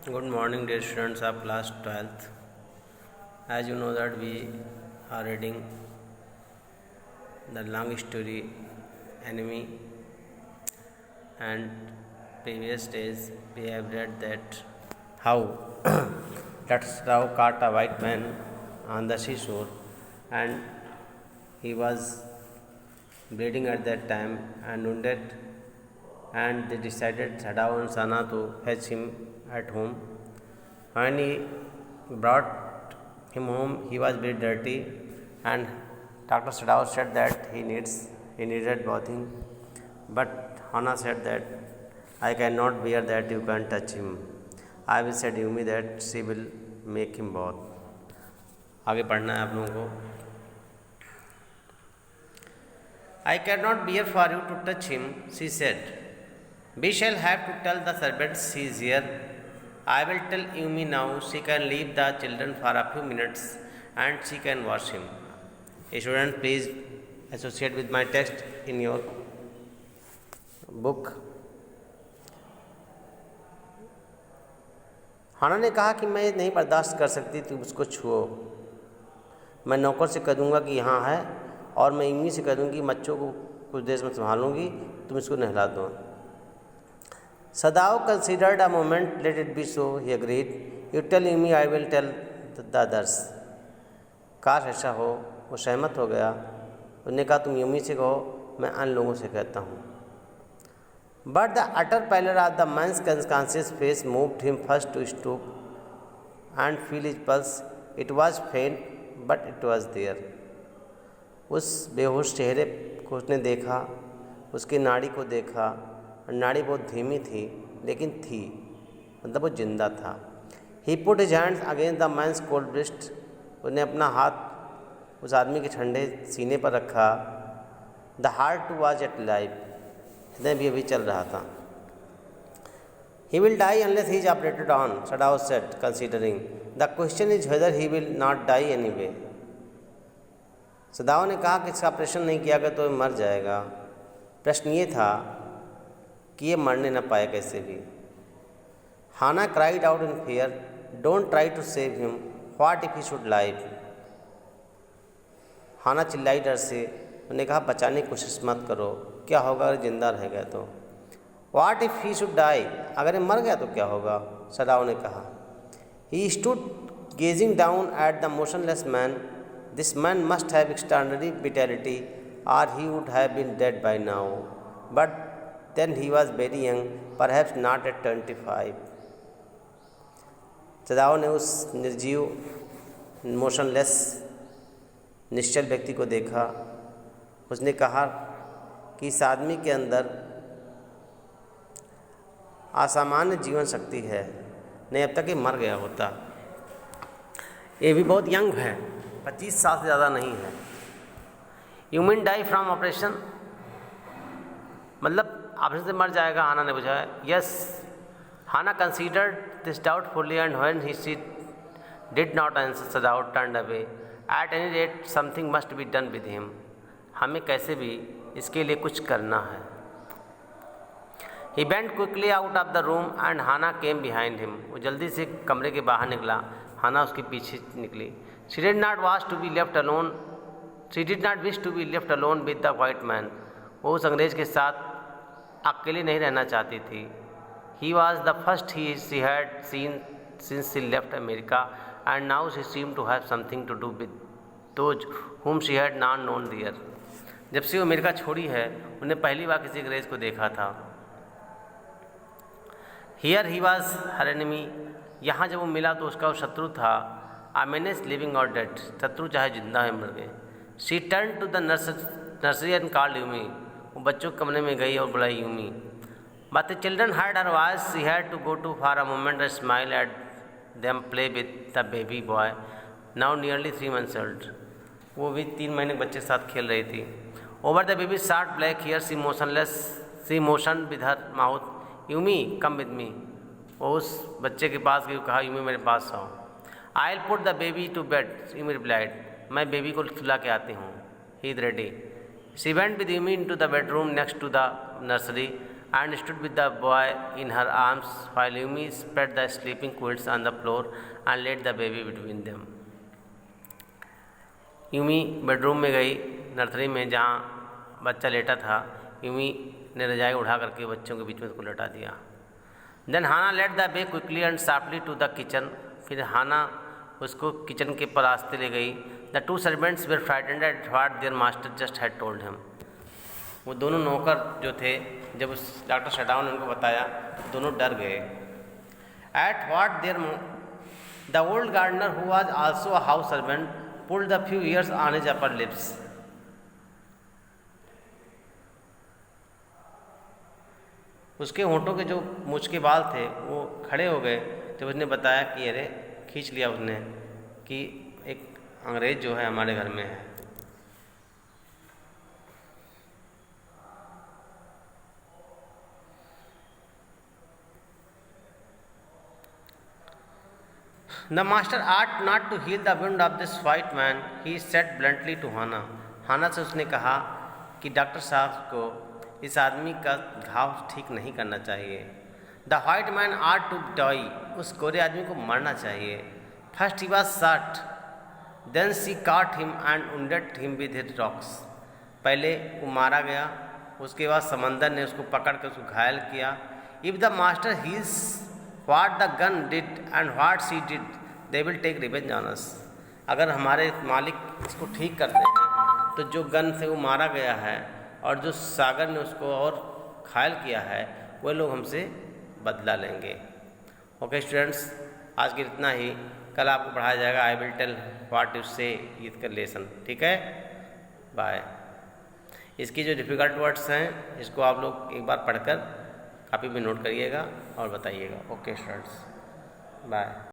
Good morning, dear students of class 12th. As you know that we are reading the long story Enemy, and previous days we have read that how that Rao caught a white man on the seashore, and he was bleeding at that time and wounded, and they decided Sadao and Sana to fetch him at home. When he brought him home, he was very dirty, and Dr. Sadao said that he needed bathing, but Hana said that I cannot bear that you can touch him. I will said Yumi that she will make him bath. आगे पढ़ना है आप लोगों को. I cannot bear for you to touch him, she said. We shall have to tell the servants he is here. I will tell Yumi now she can leave the children for a few minutes and she can wash him. Students, please associate with my text in your book. हाना ने कहा कि मैं नहीं बर्दाश्त कर सकती, तुम उसको छुओ. मैं नौकर से कह दूंगा कि यहाँ है, और मैं यूमी से कह दूंगी बच्चों को कुछ देर में संभालूंगी, तुम इसको नहला दो. Sadao considered a moment. Let it be so, he agreed. You tell Yumi, I will tell the others. काश ऐसा हो. वो सहमत हो गया. उसने कहा तुम यूमी से कहो, मैं अन्य लोगों से कहता हूँ. But the utter pallor of the man's conscious face moved him first to stoop and feel his pulse. It was faint, but it was there. उस बेहोश चेहरे को उसने देखा, उसकी नाड़ी को देखा. नाड़ी बहुत धीमी थी, लेकिन थी, मतलब वो जिंदा था. He put his hands against the man's cold breast. उसने अपना हाथ उस आदमी के ठंडे सीने पर रखा. The heart was yet alive. हृदय भी अभी चल रहा था. He will die unless he is operated on, Sadao said, considering. The question is whether he will not die anyway. सदाओ ने कहा कि इसका ऑपरेशन नहीं किया गया तो मर जाएगा. प्रश्न ये था कि ये मरने न पाए कैसे भी. Hana cried out in fear, don't try to save him, what if he should live. Hana चिल्लाई डर से. उन्होंने कहा बचाने की कोशिश मत करो, क्या होगा अगर जिंदा रह गया तो. What if he should die, अगर ये मर गया तो क्या होगा, सदाओ ने कहा. He stood gazing down at the motionless man. This man must have extraordinary vitality और he would have been dead by now. But then he was very young, perhaps not at 25. Sadao ने उस निर्जीव, motionless, निश्चल व्यक्ति को देखा. उसने कहा कि इस आदमी के अंदर असामान्य जीवन शक्ति है, नहीं अब तक ये मर गया होता. ये भी बहुत यंग है, 25 साल से ज़्यादा नहीं है. You mean die from operation, मतलब ऑपरेशन से मर जाएगा, हाना ने बुझाया. Yes, Hana considered this doubtfully and when he she did not answer, Sadao turned away. At any rate something must be done with him. हमें कैसे भी इसके लिए कुछ करना है. He went quickly out of the room and Hana came behind him. वो जल्दी से कमरे के बाहर निकला, हाना उसके पीछे निकली. She did not want to be left alone, she did not wish to be left alone with the white man. वो उस अंग्रेज के साथ अकेले नहीं रहना चाहती थी. He was the first she had seen since she left America and now she seem to have something to do with those whom she had not known there. जब से वो अमेरिका छोड़ी है, उन्हें पहली बार किसी अंग्रेज को देखा था. Here he was her enemy. यहाँ जब वो मिला तो उसका वो शत्रु था. आ मेनेस लिविंग और डेड, शत्रु चाहे जिंदा है मर गए. She turn to the nursery and called Yumi. वो बच्चों के कमरे में गई और बुलाई Yumi. But the children heard her voice. She had to go to for a moment and smile at them play with the baby boy now nearly 3 months old. वो भी 3 महीने के बच्चे के साथ खेल रही थी. Over the baby short black hair see motionless, see motion with her mouth. Yumi come with me. वो उस बच्चे के पास गई, कहा यूमी मेरे पास आओ. I will put the baby to bed, Yumi replied. मैं बेबी को सुला के आती हूँ. He is ready. She went with Yumi into the bedroom next to the nursery and stood with the boy in her arms while Yumi spread the sleeping quilts on the floor and laid the baby between them. Yumi bedroom में गई, nursery में जहाँ बच्चा लेटा था। Yumi ने रजाई उठा करके बच्चों के बीच में उसको लटा दिया। Then Hana led the way quickly and sharply to the kitchen. फिर हाना उसको किचन के रास्ते ले गई। The two servants were frightened at what their master just had told him. वो दोनों नौकर जो थे, जब उस डॉक्टर शटाउ ने उनको बताया, दोनों डर गए। At what their the old gardener who was also a house servant pulled the few hairs on his upper lips. उसके होंठों के जो मूछ के बाल थे वो खड़े हो गए जब उसने बताया कि अरे, खींच लिया उसने कि एक अंग्रेज जो है हमारे घर में है। The master ought not to heal the wound of this white man, he said bluntly to Hana. हाना से उसने कहा कि डॉक्टर साहब को इस आदमी का घाव ठीक नहीं करना चाहिए। The white man ought to die. उस गोरे आदमी को मरना चाहिए। First he was shot, then she caught him and wounded him with his rocks. पहले वो मारा गया, उसके बाद समंदर ने उसको पकड़ कर उसको घायल किया। If the master heals what the gun did and what she did, they will take revenge on us. अगर हमारे मालिक इसको ठीक करते हैं तो जो गन से वो मारा गया है और जो सागर ने उसको और घायल किया है, वो लोग हमसे बदला लेंगे। ओके स्टूडेंट्स, आज के इतना ही। कल आपको पढ़ाया जाएगा I will tell what you say Eid का लेसन। ठीक है, बाय। इसकी जो डिफ़िकल्ट वर्ड्स हैं इसको आप लोग एक बार पढ़कर कापी में नोट करिएगा और बताइएगा। Okay students, bye.